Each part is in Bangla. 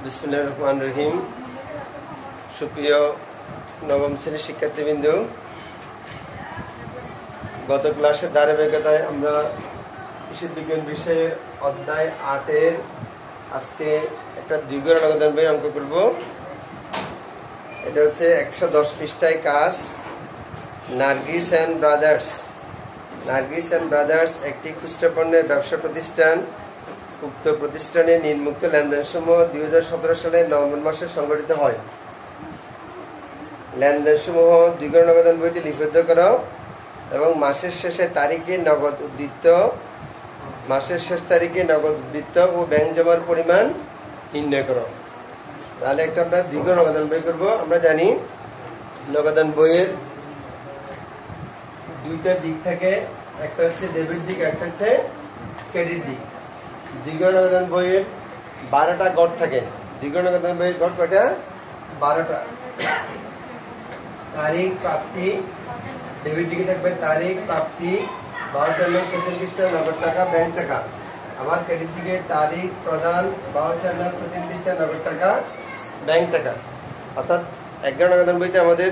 বিসমিল্লাহির রহমানির রহিম। সুপ্রিয় নবম শ্রেণীর শিক্ষার্থীবৃন্দ, গত ক্লাসের ধারাবাহিকতায় আমরা কৃষি বিজ্ঞান বিষয়ের অধ্যায় 8-এর আজকে একটা দ্বিগুণ নগদান বই অঙ্ক করব। এটা হচ্ছে 110 পৃষ্ঠায় কাজ। নার্গিস অ্যান্ড ব্রাদার্স একটি খুচরা পণ্যের ব্যবসা প্রতিষ্ঠান। উক্ত প্রতিষ্ঠানে নিম্নোক্ত লেনদেনসমূহ 2017 সালের নভেম্বর মাসে সংগঠিত হয়। লেনদেনসমূহ দ্বিগুণ নগদান বইতে লিপিবদ্ধ করো এবং মাসের শেষ তারিখে নগদ উদ্ধৃত ও ব্যাংক জমার পরিমাণ নির্ণয় করো। তাহলে একটা আমরা দ্বিগুণ নগদান বই করব। আমরা জানি নগদান বইয়ের দুইটা দিক থাকে, একটা হচ্ছে ডেবিট দিক, একটা হচ্ছে ক্রেডিট দিক। দ্বিগুণ নগদান বইয়ের 12টা গড় থাকে। দ্বিগুণ নগদান বইয়ের গড় কয়টা? 12টা। তারিখ প্রাপ্তি, ডেবিট দিকে থাকবে তারিখ প্রাপ্তি 52 নগদ টাকা ব্যাংক টাকা। আবার ক্রেডিট দিকে তারিখ প্রদান 52 নগদ টাকা ব্যাংক টাকা। অর্থাৎ 11 নগদান বইতে আমাদের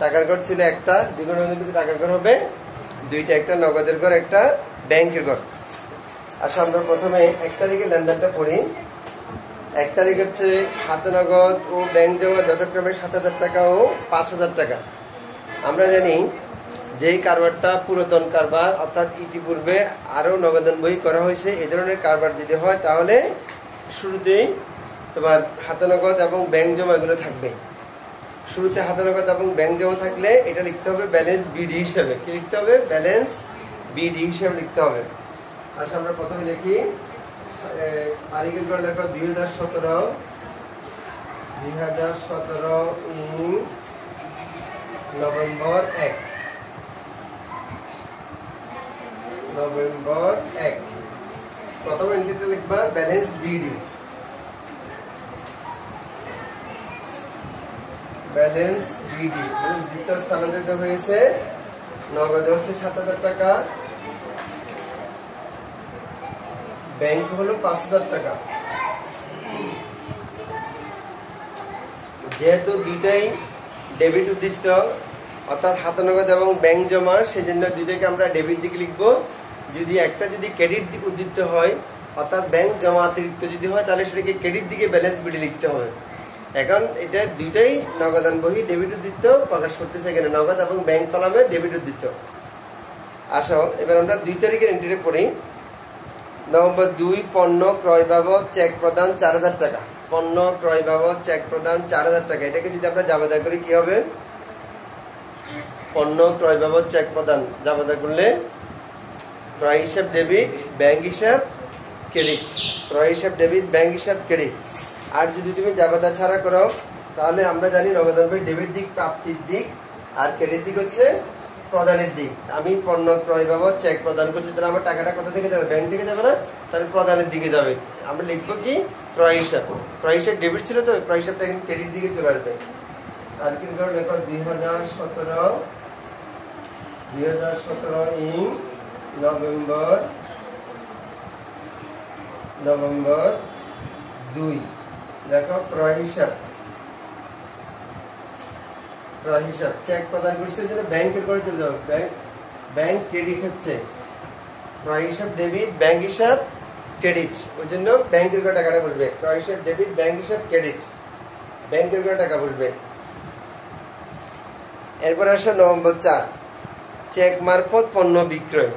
টাকার ঘর ছিল একটা, দ্বিগুণ নগদান বইতে টাকার ঘর হবে দুইটা, একটা নগদের ঘর, একটা ব্যাংকের ঘর। আচ্ছা, আমরা প্রথমে 1 তারিখে লেনদেনটা পড়ি। 1 তারিখ হচ্ছে হাতে নগদ ও ব্যাংক জমা যথাক্রমে 7,000 টাকা ও 5,000 টাকা। আমরা জানি যেই কারবারটা পুরাতন কারবার, অর্থাৎ ইতিপূর্বে আরো নগদান বই করা হয়েছে, এই ধরনের কারবার যদি হয় তাহলে শুরুতেই তোমার হাতে নগদ এবং ব্যাংক জমা এগুলো থাকবে। শুরুতে হাতে নগদ এবং ব্যাংক জমা থাকলে এটা লিখতে হবে ব্যালেন্স বিডি হিসাবে। কি লিখতে হবে? ব্যালেন্স বিডি হিসাবে লিখতে হবে। আচ্ছা, আমরা প্রথমে লিখি তারিখের পর লেখা 2017 ইন নভেম্বর 1। প্রথম এন্ট্রিটা লিখবা ব্যালেন্স বিডি। দ্বিতীয় স্থানান্তরিত হয়েছে, নগদে হচ্ছে 7,000 টাকা, ব্যাংক হলো 5,000 টাকা। যেহেতু দুইটাই ডেবিট উদ্ধৃত, অর্থাৎ হাতে নগদ এবং ব্যাংক জমা, সেজন্য দুইটাকে আমরা ডেবিট দিকে লিখবো। যদি একটা যদি ক্রেডিট দিক উদ্ধৃত হয়, অর্থাৎ ব্যাংক জমা অতিরিক্ত যদি হয়, তাহলে সেটাকে ক্রেডিট দিকে ব্যালেন্স বিডি লিখতে হবে। এখন এটা দুইটাই নগদান বহি ডেবিট উদ্ধৃত প্রকাশ করতেছে, এখানে নগদ এবং ব্যাংক কলামে ডেবিট উদ্ধৃত। আসো, এবার আমরা 2 তারিখের এন্ট্রিতে পড়ি। নভেম্বর 2, পণ্য ক্রয় বাবদ চেক প্রদান 4,000 টাকা। পণ্য ক্রয় বাবদ চেক প্রদান 4,000 টাকা। এটাকে যদি আমরা জাবেদা করি কি হবে? পণ্য ক্রয় বাবদ চেক প্রদান জাবেদা করলে ক্রয় হিসাব ডেবিট, ব্যাংক হিসাব ক্রেডিট। ক্রয় হিসাব ডেবিট, ব্যাংক হিসাব ক্রেডিট। আর যদি তুমি জাবেদা ছাড়া করো, তাহলে আমরা জানি নগদান বই ডেবিট দিক প্রাপ্তির দিক, আর ক্রেডিট দিক হচ্ছে প্রদানের দিক। আমি পণ্য ক্রয় বাবদ চেক প্রদান করছি, তাহলে আমার টাকাটা কোথা থেকে যাবে? ব্যাংক থেকে যাবে না, তাহলে প্রদানের দিকে যাবে। আমরা লিখবো কি? ক্রয় হিসাব। ক্রয় হিসাব ডেবিট ছিল, তো ক্রয় হিসাবটা এখন ক্রেডিট দিকে চলে আসবে। তারিখের ঘর দেখো 2017 ইন নভেম্বর 2। দেখো ক্রয় হিসাব চেক প্রদান করছে, জন্য ব্যাংকের করে চলে যাবে। ব্যাংক ক্রেডিট হচ্ছে ক্রয় হিসাব ডেবিট, ব্যাংক হিসাব ক্রেডিট, ওই জন্য ব্যাংকের করে টাকাটা বসবে। ক্রয় হিসাব ডেবিট, ব্যাংক হিসাব ক্রেডিট, ব্যাংকের করে টাকা বসবে। এরপর আসো নভেম্বর 4, চেক মারফত পণ্য বিক্রয়।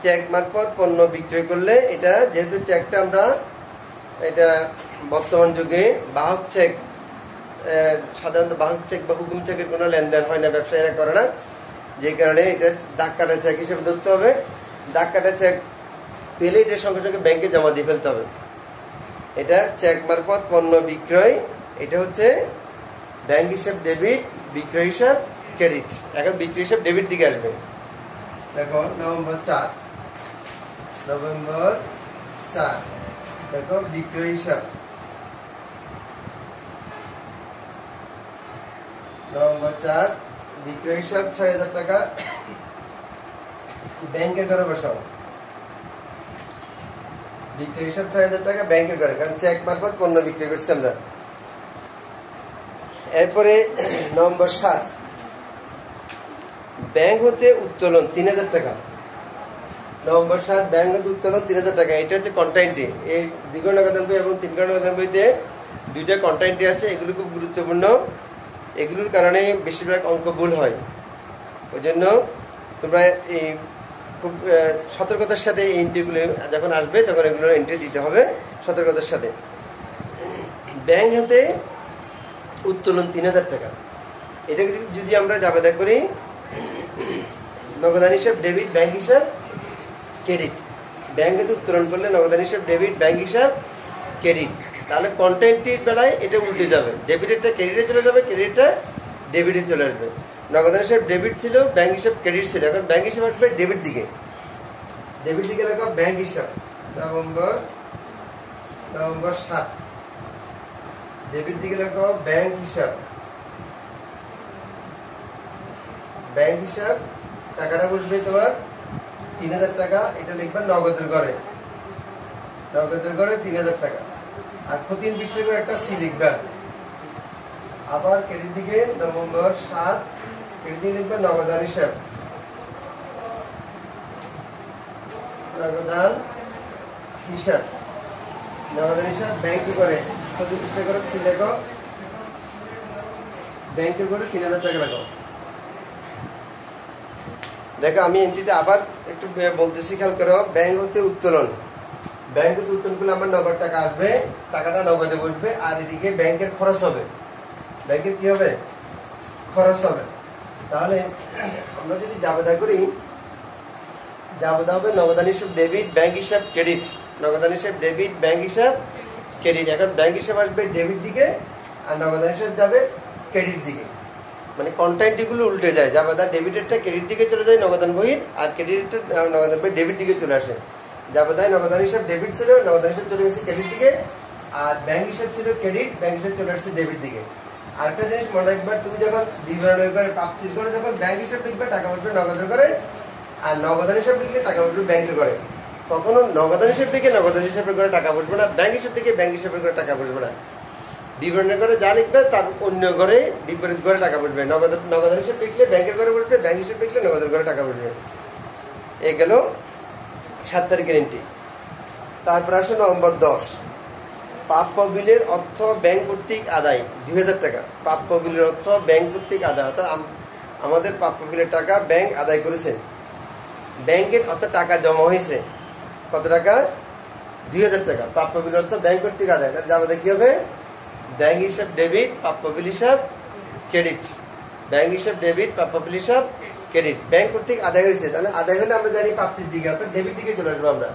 চেক মারফত পণ্য বিক্রয় করলে, এটা যেহেতু চেকটা আমরা এটা বর্তমান যুগে বাহক চেক, সাধারণত বাহক চেক বা হুকুম চেকের কোনো লেনদেন হয় না, ব্যবসায়ীরা করে না, যে কারণে এটা দাগ কাটা চেক হিসেবে ধরতে হবে। দাগ কাটা চেক পেলে এটার সঙ্গে সঙ্গে ব্যাংকে জমা দিয়ে ফেলতে হবে। এটা চেক মারফত পণ্য বিক্রয়, এটা হচ্ছে ব্যাংক হিসাব ডেবিট, বিক্রয় হিসাব ক্রেডিট। এখন বিক্রয় হিসাব ডেবিট দিকে আসবে। দেখো নভেম্বর 4, দেখো বিক্রয় হিসাব নভেম্বর 4, বিক্রয় হিসাব 6,000 টাকা, ব্যাংকের ঘরে বসাও। বিক্রয় হিসাব ৬,০০০ টাকা ব্যাংকের করে, কারণ চেক মারফত পণ্য বিক্রি করছি আমরা। এরপরে নম্বর ৭, ব্যাংক হতে উত্তোলন ৩,০০০ টাকা। নম্বর ৭, ব্যাংক হতে উত্তোলন ৩,০০০ টাকা। এটা হচ্ছে কন্টাইনটি। এই ২ ঘন্টা নগদান বই এবং ৩ ঘন্টা নগদান বইতে দুইটা কন্টাইনটি আছে, এগুলো খুব গুরুত্বপূর্ণ। এগুলোর কারণে বেশিরভাগ অঙ্ক ভুল হয়। ওই জন্য তোমরা এই খুব সতর্কতার সাথে এই এন্ট্রিগুলো যখন আসবে তখন এগুলো এন্ট্রি দিতে হবে সতর্কতার সাথে। ব্যাংক হতে উত্তোলন ৩,০০০ টাকা। এটা যদি আমরা জাবেদা করি, নগদান হিসাব ডেবিট, ব্যাংক হিসাব ক্রেডিট। ব্যাংক হতে উত্তোলন করলে নগদান হিসাব ডেবিট, ব্যাংক হিসাব ক্রেডিট। তাহলে কন্টেন্টের বেলায় এটা উল্টে যাবে, ডেবিটেরটা ক্রেডিটে চলে যাবে, ক্রেডিটটা ডেবিটে চলে আসবে। নগদান হিসাব ডেবিট ছিল, ব্যাংক হিসাব ক্রেডিট ছিল, এখন ব্যাংক হিসাব আসবে ডেবিট দিকে। ডেবিট দিকে লেখো ব্যাংক হিসাব। নভেম্বর ৭, ডেবিট দিকে লেখো ব্যাংক হিসাব। ব্যাংক হিসাব টাকাটা বসবে তোমার ৩,০০০ টাকা। এটা লিখবা নগদের ঘরে, নগদের ঘরে ৩,০০০ টাকা। আর প্রতিদিন ২০ টাকা করে একটা সি লিখবা। আবার ক্রেডিট দিকে নভেম্বর ৭, ক্রেডিট দিকে লিখবা নগদান হিসাব। নগদান হিসাব, নগদান হিসাব ব্যাংক করে প্রতি ২০ টাকা করে সি লেখো, ব্যাংকের করে ৩,০০০ টাকা রাখো। দেখো আমি এন্ট্রিটা আবার একটু বলতেছি, খেয়াল করো। ব্যাংক হতে উত্তোলন, ব্যাংক হতে উত্তোলন করলে আমার নগদ টাকা আসবে, টাকাটা নগদে বসবে। আর এদিকে ব্যাংকের খরচ হবে, ব্যাংকের কি হবে? খরচ হবে। তাহলে আমরা যদি জাবেদা করি, জাবেদা হবে নগদান হিসাব ডেবিট, ব্যাংক হিসাব ক্রেডিট। নগদান হিসাব ডেবিট, ব্যাংক হিসাব ক্রেডিট। এখন ব্যাংক হিসাব আসবে ডেবিট দিকে আর নগদান হিসাব যাবে ক্রেডিট দিকে। মানে কন্টাইনটিগুলো উল্টে যায়, জাবেদা ডেবিটেরটা ক্রেডিট দিকে চলে যায় নগদান বহির, আর ক্রেডিটটা নগদান বই ডেবিট দিকে চলে আসে। জাবেদায় নগদান হিসাব ডেবিট ছিল, নগদান হিসাব চলে গেছে ক্রেডিট দিকে। আর ব্যাংক হিসাব ছিল ক্রেডিট, ব্যাংক হিসাব চলে আসছে ডেবিট দিকে। আরেকটা জিনিস মনে রাখবা, তুমি যখন বিবরণের করে প্রাপ্তির করে যখন ব্যাংক হিসাব লিখবে টাকা বসবে নগদের করে, আর নগদান হিসাব লিখলে টাকা বসবে ব্যাংকের করে। কখনো নগদান হিসাব লিখে নগদান হিসাবের করে টাকা বসবে না, ব্যাংক হিসাব লিখে ব্যাংক হিসাবের করে টাকা বসবে না। বিবরণের করে যা লিখবে তার অন্য ঘরে বিপরীত করে টাকা বসবে। নগদান হিসাব লিখলে ব্যাংকের ঘরে বসবে, ব্যাংক হিসাব লিখলে নগদের ঘরে টাকা বসবে। এই গেল ৭ তারিখের এন্ট্রি। তারপর আসে নভেম্বর ১০, প্রাপ্য বিলের অর্থ ব্যাংক কর্তৃক আদায় ২,০০০ টাকা। প্রাপ্য বিলের অর্থ ব্যাংক কর্তৃক আদায়, অর্থাৎ আমাদের প্রাপ্য বিলের টাকা ব্যাংক আদায় করেছে। ব্যাংকের অর্থ টাকা জমা হয়েছে কত টাকা? ২,০০০ টাকা। প্রাপ্য বিলের অর্থ ব্যাংক কর্তৃক আদায়, তাহলে যাবে কি হবে? ব্যাংক হিসাব ডেবিট, প্রাপ্য বিল হিসাব ক্রেডিট। ব্যাংক হিসাব ডেবিট, প্রাপ্য বিল হিসাব ক্রেডিট। ব্যাংক কর্তৃক আদায় হয়েছে, তাহলে আদায় হলে আমরা জানি প্রাপ্তির দিকে, অর্থাৎ ডেবিট দিকে চলে আসবো আমরা।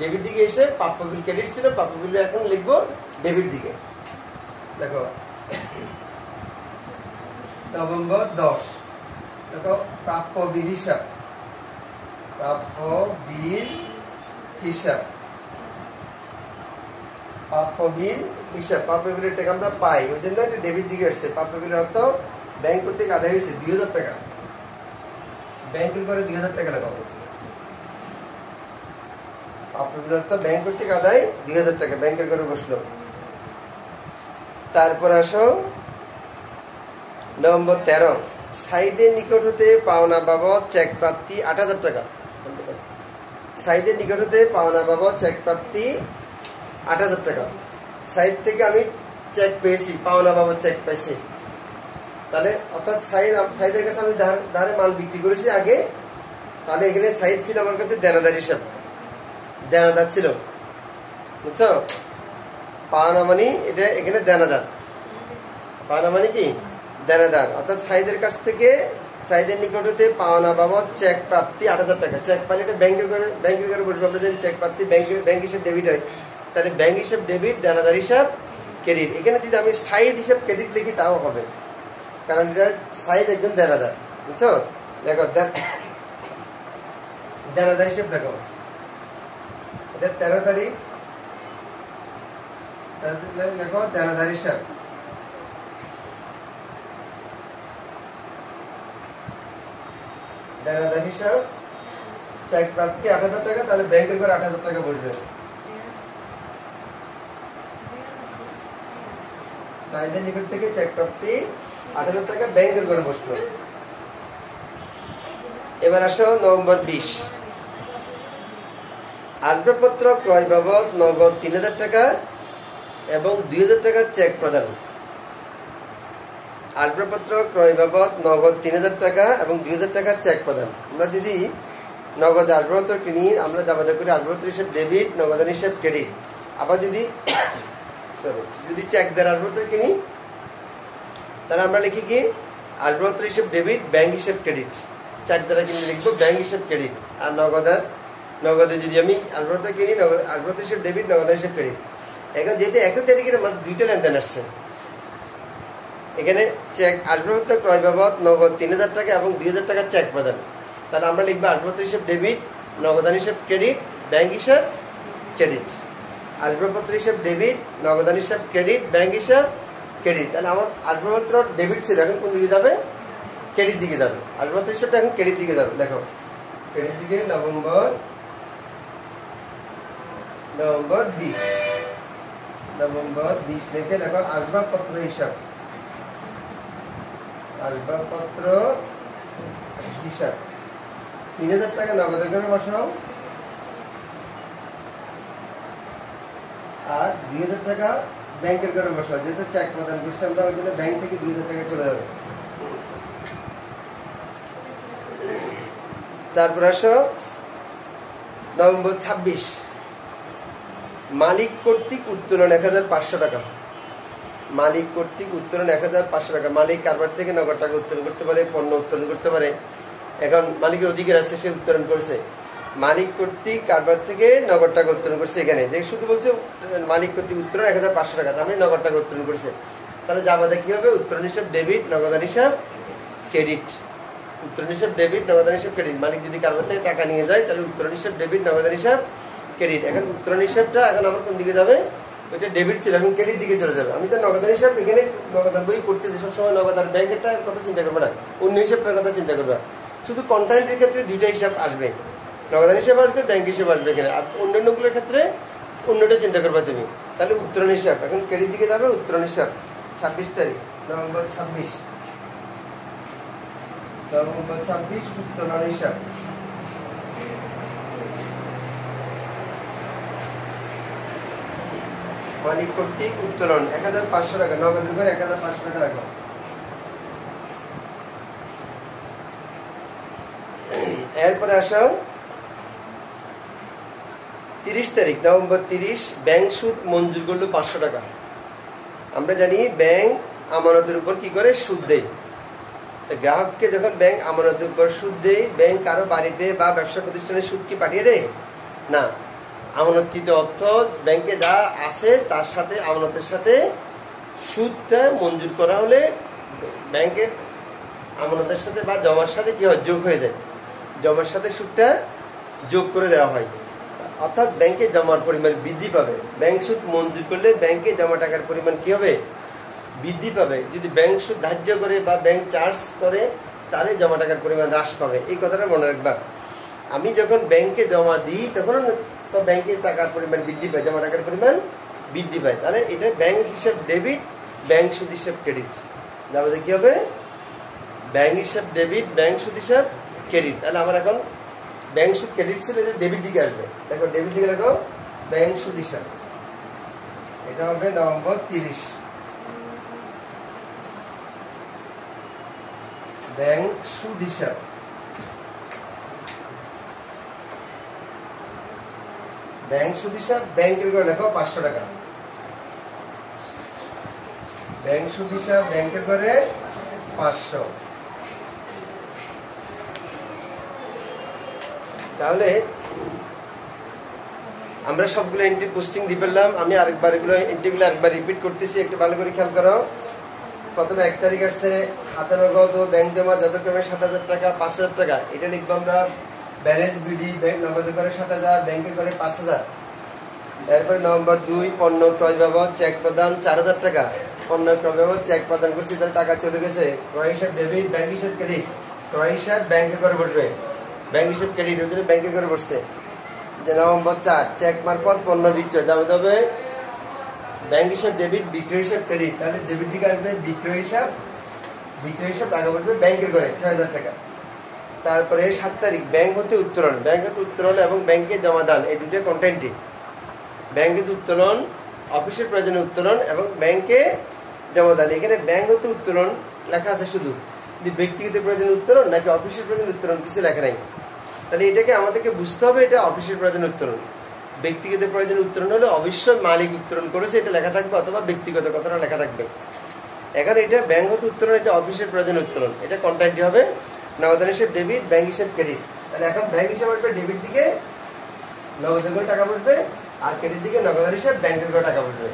ডেবিট দিকে এসে প্রাপ্য বিল ক্রেডিট ছিল, প্রাপ্য বিল এখন লিখবো ডেবিট দিকে। দেখো নভেম্বর ১০, দেখো প্রাপ্য বিল হিসাব, প্রাপ্য বিল হিসাব, প্রাপ্য বিল হিসাব। প্রাপ্য বিলের টাকা আমরা পাই, ওই জন্য এটা ডেবিট দিকে আসছে। প্রাপ্য বিলের অর্থ ব্যাংক কর্তৃক আদায় হয়েছে ২,০০০ টাকা। ব্যাংকের করে ২,০০০ টাকা লাগাবো। প্রাপ্য বিলের অর্থ ব্যাংক কর্তৃক আদায় ২,০০০ টাকা, ব্যাংকের করে বসলো। তারপর আসো নভেম্বর ১৩, সাইদের নিকট হতে পাওনা বাবদ চেক প্রাপ্তি ৮,০০০ টাকা। সাইদের নিকট হতে পাওনা বাবদ চেক প্রাপ্তি ৮,০০০ টাকা। সাইদ থেকে আমি চেক পেয়েছি, পাওনা বাবদ চেক পেয়েছি। তাহলে অর্থাৎ সাইদের কাছে আমি ধারে মাল বিক্রি করেছি আগে, তাহলে এখানে সাইদ ছিল আমার কাছে দেনাদার হিসাব, দেনাদার ছিল, বুঝছো? পাওনা মানে এটা এখানে দেনাদার, পাওনা মানে কি দেনাদার। অর্থাৎ সাইদের কাছ থেকে, সাইদের নিকট হতে পাওনা বাবদ চেক প্রাপ্তি ৮,০০০ টাকা। চেক পাইলে এটা ব্যাংকের ঘরে বসবে। আমরা যদি চেক প্রাপ্তি ব্যাংক হিসাব ডেবিট হয়, তাহলে ব্যাংক হিসাব ডেবিট, দেনাদার হিসাব ক্রেডিট। এখানে যদি আমি সাইদ হিসাব ক্রেডিট লিখি তাও হবে, কারণ এটা সাইদ একজন দেনাদার, বুঝছো? দেখো দেনাদার হিসাব দেখো, এটা ১৩ তারিখ, দেখো দেনাদার হিসাব। দেনাদার হিসাব চেক প্রাপ্তি ৮,০০০ টাকা, তাহলে ব্যাংকের করে ৮,০০০ টাকা বসবে। শাহিদের নিকট থেকে চেক প্রাপ্তি ৮,০০০ টাকা ব্যাংকের ঘরে বসলো। এবার আসো নভেম্বর 20, আসবাবপত্র ক্রয় বাবদ নগদ ৩,০০০ টাকা এবং ২,০০০ টাকা চেক প্রদান। আসবাবপত্র ক্রয় বাবদ নগদ ৩,০০০ টাকা এবং ২,০০০ টাকা চেক প্রদান। আমরা যদি নগদ আসবাবপত্র কিনি, আমরা যাবতীয় করি আসবাবপত্র হিসেব ডেবিট, নগদান হিসেব ক্রেডিট। আবার যদি চেক দ্বারা আসবাবপত্র কিনি, তাহলে আমরা লিখি কি আসবাবপত্র হিসেব ডেবিট, ব্যাংক হিসেব ক্রেডিট। চেক দ্বারা কিনলে লিখবো ব্যাংক হিসেব ক্রেডিট। আর নগদে যদি আমি আসবাবপত্র কিনি, আসবাবপত্র হিসেব ডেবিট, নগদান হিসেব ক্রেডিট। এখন যেহেতু ১ তারিখের আমার ২টা লেনদেন আসছে, এখানে চেক আসবাবপত্র ক্রয় বাবদ নগদ ৩,০০০ টাকা এবং ২,০০০ টাকা চেক প্রদান। তাহলে আমরা লিখবো আসবাবপত্র হিসেব ডেবিট, নগদান হিসেব ক্রেডিট, ব্যাংক হিসাব ক্রেডিট। আসবাবপত্র হিসেব ডেবিট, নগদান হিসাব ক্রেডিট, ব্যাংক হিসাব ক্রেডিট। তাহলে আমার আসবাবপত্র ডেবিট ছিল, এখন কোন দিকে যাবে? ক্রেডিট দিকে যাবে। আসবাবপত্র হিসাবটা এখন ক্রেডিট দিকে যাবে। দেখো ক্রেডিট দিকে নভেম্বর 20 লিখে দেখো আসবাবপত্র হিসাব, আসবাবপত্র হিসাব ৩,০০০ টাকা নগদের ঘরে বসাও আর ২,০০০ টাকা ব্যাংকের ঘরে বসাও। যেহেতু চেক প্রদান করছি আমরা, ওই জন্য ব্যাংক থেকে ২,০০০ টাকা চলে যাবে। তারপর আসো নভেম্বর ২৬, মালিক কর্তৃক উত্তোলন ১,৫০০ টাকা। মালিক কর্তৃক উত্তোলন ১,৫০০ টাকা। মালিক কারবার থেকে নগদ টাকা উত্তোলন করতে পারে, পণ্য উত্তোলন করতে পারে। এখন মালিকের অধিকার আছে, সে উত্তোলন করছে। মালিক কর্তৃক কারবার থেকে নগদ টাকা উত্তোলন করছে। এখানে দেখ শুধু বলছে মালিক কর্তৃক উত্তোলন ১,৫০০ টাকা, তার মানে নগদ টাকা উত্তোলন করছে। তাহলে যাবাদে কি হবে? উত্তোলন হিসাব ডেবিট, নগদান হিসাব ক্রেডিট। উত্তোলন হিসাব ডেবিট, নগদান হিসাব ক্রেডিট। মালিক যদি কারবার থেকে টাকা নিয়ে যায়, তাহলে উত্তোলন হিসাব ডেবিট, নগদান হিসাব ক্রেডিট। এখন উত্তোলন হিসাবটা এখন আমার কোন দিকে যাবে? ওইটা ডেবিট ছিল, এখন ক্রেডিট দিকে চলে যাবে। আমি তো নগদান হিসাব এখানে নগদান বই করতেছি, সবসময় নগদ আর ব্যাংকেরটার কথা চিন্তা করবে না, অন্য হিসাবটার কথা চিন্তা করবে। শুধু কন্ট্রাক্টের ক্ষেত্রে দুইটা হিসাব আসবে, নগদান হিসাব আসবে, ব্যাংক হিসাব আসবে এখানে। আর অন্যান্যগুলোর ক্ষেত্রে অন্যটা চিন্তা করবে তুমি। তাহলে উত্তোলন হিসাব এখন ক্রেডিট দিকে যাবে। উত্তোলন হিসাব ২৬ তারিখ নভেম্বর ২৬, উত্তোলন হিসাব। মালিক কর্তৃক উত্তোলন ১,৫০০ টাকা, নগদের ঘরে ১,৫০০ টাকা রাখো। এরপরে আসো ৩০ তারিখ নভেম্বর ৩০, ব্যাংক সুদ মঞ্জুর করলো ৫০০ টাকা। আমরা জানি ব্যাংক আমানতের উপর কি করে? সুদ দেয়। গ্রাহককে যখন ব্যাংক আমানতের উপর সুদ দেয়, ব্যাংক কারো বাড়িতে বা ব্যবসা প্রতিষ্ঠানে সুদ কি পাঠিয়ে দেয়? না। আমানতকৃত অর্থ ব্যাংকে যা আছে তার সাথে, আমানতের সাথে সুদটা মঞ্জুর করা হলে ব্যাংকের আমানতের সাথে বা জমার সাথে কি হয়? যোগ হয়ে যায়। জমার সাথে সুদটা যোগ করে দেওয়া হয়, অর্থাৎ ব্যাংকে জমার পরিমাণ বৃদ্ধি পাবে। ব্যাংক সুদ মঞ্জুর করলে ব্যাংকে জমা টাকার পরিমাণ কি হবে? বৃদ্ধি পাবে। যদি ব্যাংক সুদ ধার্য করে বা ব্যাংক চার্জ করে, তাহলে জমা টাকার পরিমাণ হ্রাস পাবে। এই কথাটা মনে রাখবা। আমি যখন ব্যাংকে জমা দিই, তখন তো ব্যাংকের টাকার পরিমাণ বৃদ্ধি পায়, জমা টাকার পরিমাণ বৃদ্ধি পায়। তাহলে এটা ব্যাংক হিসাব ডেবিট, ব্যাংক সুদ হিসাব ক্রেডিট। যাবে কি হবে? ব্যাংক হিসাব ডেবিট, ব্যাংক সুদ হিসাব ক্রেডিট। তাহলে আমার এখন ব্যাংক সুদ ক্রেডিট ছিল, এটা ডেবিট দিকে আসবে। দেখো ডেবিট দিকে দেখো ব্যাংক সুদ হিসাব, এটা হবে নভেম্বর ৩০। ব্যাংক সুদ হিসাব, ব্যাংক সুদ হিসাব ব্যাংকের করে লেখো ৫০০ টাকা। ব্যাংক সুদ হিসাব ব্যাংকের করে ৫০০। তাহলে আমরা সবগুলো এন্ট্রি পোস্টিং দিয়ে ফেললাম। আমি আরেকবার এগুলো এন্ট্রিগুলো আরেকবার রিপিট করতেছি, একটু ভালো করে খেয়াল করো। প্রথমে ১ তারিখ আসছে হাতে নগদ ও ব্যাংক জমা যথাক্রমে ৭,০০০ টাকা, ৫,০০০ টাকা। এটা লিখবো আমরা ব্যালেন্স বিডি, ব্যাংক নগদে করে ৭,০০০, ব্যাংকে করে ৫,০০০। এরপরে নভেম্বর ২, পণ্য ক্রয় বাবদ চেক প্রদান ৪,০০০ টাকা। পণ্য ক্রয় বাবদ চেক প্রদান করছি, তাহলে টাকা চলে গেছে। ক্রয় হিসাব ডেবিট, ব্যাংক হিসাব ক্রেডিট। ক্রয় হিসাব ব্যাংকে করে বসবে, ব্যাংক হিসাব ক্রেডিট ওই জন্য ব্যাংকে করে বসছে। নভেম্বর ৪, চেক মারফত পণ্য বিক্রয় যাবে তবে ব্যাংক হিসাব ডেবিট, বিক্রয় হিসাব ক্রেডিট। তাহলে ডেবিট দিকে আসবে বিক্রয় হিসাব, বিক্রয় হিসাব টাকা পড়বে ব্যাংকের ঘরে ৬০০০ টাকা। তারপরে ৭ তারিখ ব্যাংক হতে উত্তোলন, ব্যাংক হতে উত্তোলন এবং ব্যাংকে জমা দান, এই দুটো কন্টেন্টই। ব্যাংক হতে উত্তোলন, অফিসের প্রয়োজনে উত্তোলন এবং ব্যাংকে জমা দান। এখানে ব্যাংক হতে উত্তোলন লেখা আছে শুধু, ব্যক্তিগত প্রয়োজনে উত্তোলন নাকি অফিসের প্রয়োজনে উত্তোলন কিছু লেখা নাই। তাহলে এটাকে আমাদেরকে বুঝতে হবে এটা অফিসের প্রয়োজনে উত্তোলন। ব্যক্তিগত প্রয়োজনে উত্তোলন হলে অবশ্যই মালিক উত্তোলন করেছে এটা লেখা থাকবে, অথবা ব্যক্তিগত কথাটা লেখা থাকবে। এখন এটা ব্যাংক হতে উত্তোলন, এটা অফিসের প্রয়োজনে উত্তোলন, এটা কন্ট্যাক্টই হবে নগদান হিসেব ডেবিট, ব্যাংক হিসেব ক্রেডিট। তাহলে এখন ব্যাংক হিসেব আসবে ডেবিট দিকে নগদের করে টাকা বসবে, আর ক্রেডিট দিকে নগদান হিসেব ব্যাংকের করে টাকা বসবে।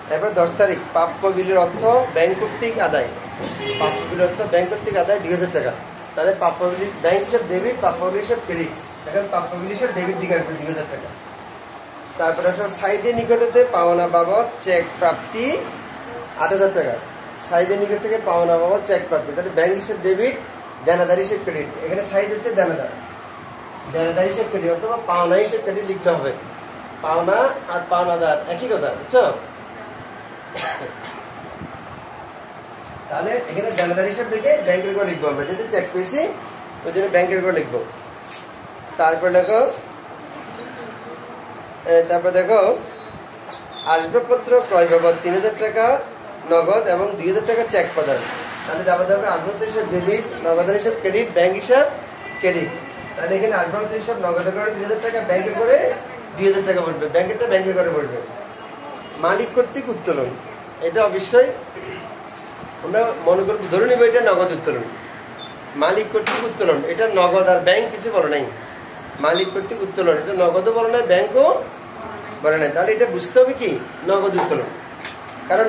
তারপর ১০ তারিখ প্রাপ্য বিলের অর্থ ব্যাংক কর্তৃক আদায়, প্রাপ্য বিলের অর্থ ব্যাংক কর্তৃক আদায় ২০০০ টাকা। তাহলে প্রাপ্য বিল ব্যাংক হিসেব ডেবিট, প্রাপ্য বিল হিসেব ক্রেডিট। এখন প্রাপ্য বিল হিসেব ডেবিট দিকে আসবে ২০০০ টাকা। তারপরে সাইডের নিকটতে পাওনা বাবদ চেক প্রাপ্তি ৮০০০ টাকা। সাইডের নিকট থেকে পাওনা বাবদ চেক প্রাপ্তি, তাহলে ব্যাংক হিসেব ডেবিট, দেনাদার হিসেব ক্রেডিট। এখানে সাইড হচ্ছে দেনাদার, দেনাদার হিসেব ক্রেডিট অথবা পাওনা হিসেব ক্রেডিট লিখতে হবে। পাওনা আর পাওনাদার একই কথা, বুঝছো? তাহলে এখানে দেনাদার হিসেব লিখে ব্যাংকের করে লিখবো আমরা, যেহেতু চেক পেয়েছি ওই জন্য ব্যাংকের করে লিখবো। তারপর দেখো আসবাবপত্র ক্রয় বাবদ ৩০০০ টাকা নগদ এবং ২০০০ টাকা চেক প্রদান। তাহলে যাবে আসবাবপত্র হিসাব ডেবিট, নগদের হিসাব ক্রেডিট, ব্যাংক হিসাব ক্রেডিট। তাহলে এখানে আসবাবপত্র হিসাব নগদের করে ৩০০০ টাকা, ব্যাংকের করে ২০০০ টাকা বসবে, ব্যাংকেরটা ব্যাংকের করে বসবে। মালিক কর্তৃক উত্তোলন, এটা অবশ্যই আমরা মনে করবো, ধরে নিব এটা নগদ উত্তোলন। মালিক কর্তৃক উত্তোলন, এটা নগদ আর ব্যাংক কিছু বলে নাই। মালিক কর্তৃক উত্তোলন, এটা নগদও বলে নাই, ব্যাংকও বলে নাই। তাহলে এটা বুঝতে হবে কি নগদ উত্তোলন, কারণ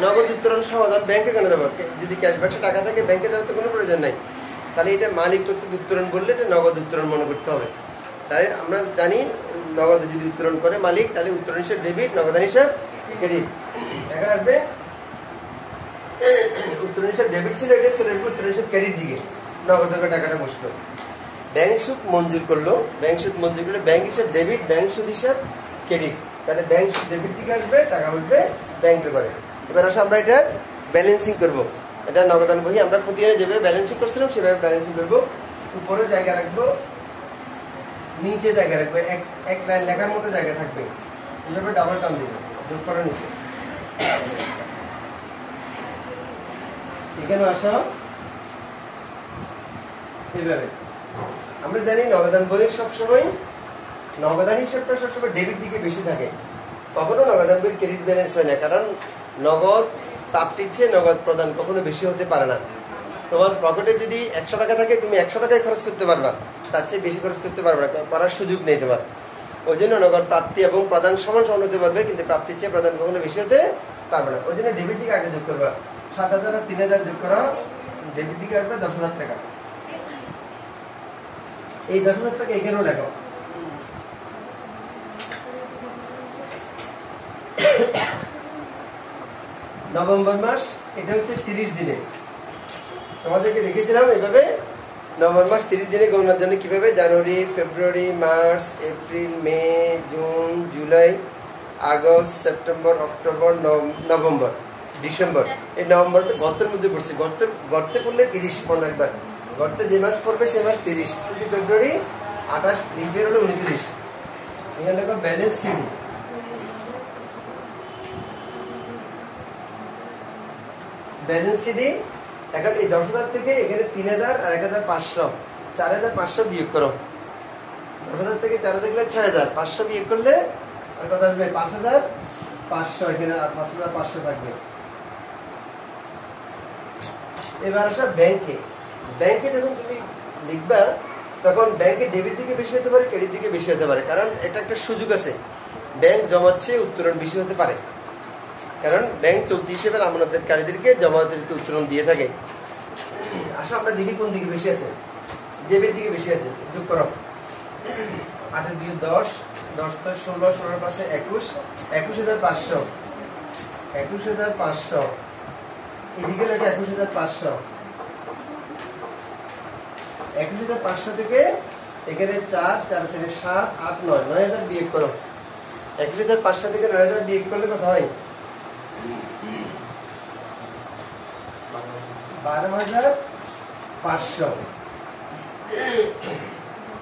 নগদ উত্তোলন সহজ। আমি ব্যাংকে কেন দেবো? যদি ক্যাশ বাক্সে টাকা থাকে ব্যাংকে দেওয়ার তো কোনো প্রয়োজন নাই। তাহলে এটা মালিক কর্তৃক উত্তোলন বললে এটা নগদ উত্তোলন মনে করতে হবে। তাই আমরা জানি নগদ যদি উত্তোলন করে মালিক, তাহলে উত্তোলন হিসাব ডেবিট, নগদান হিসাব ক্রেডিট। এখন আসবে উত্তোলন হিসাব ডেবিট ছিল, এটা চলে আসবে উত্তোলন হিসাব ক্রেডিট দিকে, নগদের টাকাটা বসলো। ব্যাংক সুদ মঞ্জুর করলো, ব্যাংক সুদ মঞ্জুর করলে ব্যাংক হিসাব ডেবিট, ব্যাংক সুদ হিসাব ক্রেডিট। তাহলে ব্যাংক সুদ ডেবিট দিকে আসবে, টাকা উঠবে ব্যাংকের করে। এবার আসলে আমরা এটা ব্যালেন্সিং করবো। এটা নগদান বই আমরা খতিয়ানে যেভাবে ব্যালেন্সিং করছিলাম সেভাবে ব্যালেন্সিং করবো। উপরে জায়গা রাখবো, নিচে জায়গা রাখবো, এক লাইন লেখার মতো জায়গা থাকবে, এইভাবে ডাবল টান দিব, যোগ করার নিচে। এখানে আসা এইভাবে। আমরা জানি নগদান বইয়ের সবসময় নগদান হিসাবটা সবসময় ডেবিট দিকে বেশি থাকে, কখনো নগদান বইয়ের ক্রেডিট ব্যালেন্স হয় না, কারণ নগদ প্রাপ্তির চেয়ে নগদ প্রদান কখনো বেশি হতে পারে না। তোমার পকেটে যদি ১০০ টাকা থাকে তুমি ১০০ টাকায় খরচ করতে পারবা, তার চেয়ে বেশি খরচ করতে পারবে না, করার সুযোগ নেই তোমার। ওই জন্য নগদ প্রাপ্তি এবং প্রদান সমান সমান হতে পারবে, কিন্তু প্রাপ্তির চেয়ে প্রদান কখনো বেশি হতে পারবে না। ওই জন্য ডেবিট দিকে আগে যোগ করবা। ৭,০০০ আর ৩,০০০ যোগ করা, ডেবিট দিকে আসবে ১০,০০০ টাকা। এই ১০,০০০ টাকা এখানেও লেখো। নভেম্বর মাস, এটা হচ্ছে ৩০ দিনে। তোমাদেরকে দেখেছিলাম এভাবে নভেম্বর মাস ৩০ দিনে গণনার জন্য কিভাবে January, February, March, April, May, June, July, August, September, October, November, December. এই নভেম্বরটা গর্তের মধ্যে পড়ছে, গর্তে পড়লে ৩০ মনে রাখবার। গর্তে যে মাস পড়বে সে মাস ৩০, শুধু ফেব্রুয়ারি ২৮, লিপের হলো ২৯। এখানে দেখো ব্যালেন্স সিডি, ব্যালেন্স সিডি। এখন এই ১০,০০০ থেকে এখানে ৩,০০০ আর ১,৫০০, ৪,৫০০ বিয়োগ করো। ১০,০০০ থেকে ৪,০০০ দেখলে ৬,০০০, ৫০০ বিয়োগ করলে আর কত আসবে? ৫,৫০০। এখানে আর ৫,৫০০ থাকবে। এবার আসা ব্যাংকে। ব্যাংকে যখন তুমি লিখবা তখন ব্যাংকে ডেবিট দিকে বেশি হতে পারে, ক্রেডিট দিকে বেশি হতে পারে, কারণ এটা একটা সুযোগ আছে। ব্যাংক জমাচ্ছে উত্তোলন বেশি হতে পারে, কারণ ব্যাংক চলতি হিসেবে আমানতকারীদেরকে জমাতে উত্তোলন দিয়ে থাকে। আসা আমরা দেখি কোন দিকে বেশি আছে, ডেবিট দিকে বেশি আছে। যোগ করো, ৮ দিকে ১০, ১০ ৬ ১৬, ১৬ পাশে ২১, ২১,৫০০, ২১,৫০০। এদিকে লেখা ২১,৫০০। ২১,৫০০ থেকে এখানে ৪, ৪ থেকে ৭, ৮, ৯, ৯,০০০ বিয়োগ করো। 61,500 থেকে 9,000 বিয়োগ করলে কত হয়? 12,500।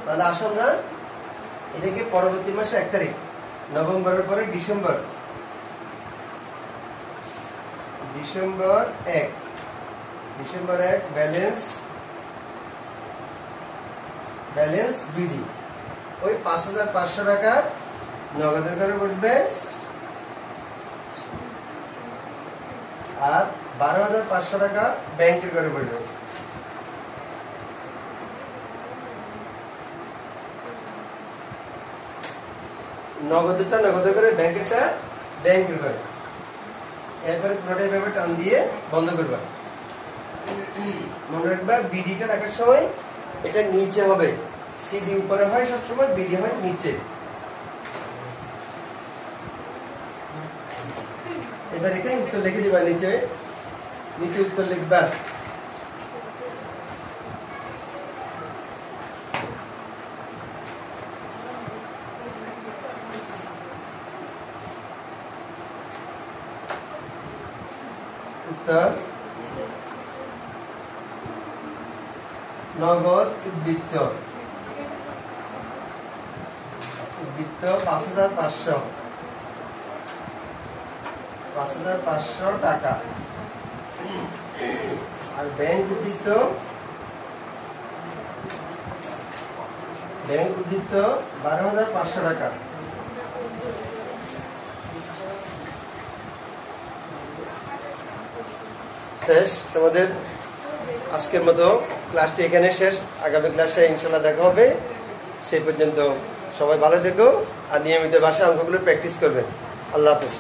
তাহলে আসুন না এটাকে পরবর্তী মাসে 1 তারিখ, নভেম্বরের পরে ডিসেম্বর 1 ব্যালেন্স বিডি ওই 5,500 টাকা নগদের করে বসবে, আর 12,500 টাকা ব্যাংকের করে বসবে। নগদটা নগদ করে, ব্যাংকেরটা ব্যাংকের করে। এরপরে পুরোটাই ভাবে টান দিয়ে বন্ধ করবা। মনে রাখবা বিডিটা রাখার সময় এটা নিচে হবে, সিডি উপরে হয় সবসময়, বিডি হয় নিচে। এবার এখানে উত্তর লিখে দিবা, নিচে উত্তর লিখবা। উত্তর নগদ উদ্বৃত্ত 5,500 টাকা, আর ব্যাংক উদ্বৃত্ত 12,500 টাকা। শেষ তোমাদের আজকের মতো ক্লাসটি এখানে শেষ। আগামী ক্লাসে ইনশাল্লাহ দেখা হবে। সেই পর্যন্ত সবাই ভালো থেকো আর নিয়মিত ভাষা অঙ্কগুলো প্র্যাকটিস করবেন। আল্লাহ হাফেজ।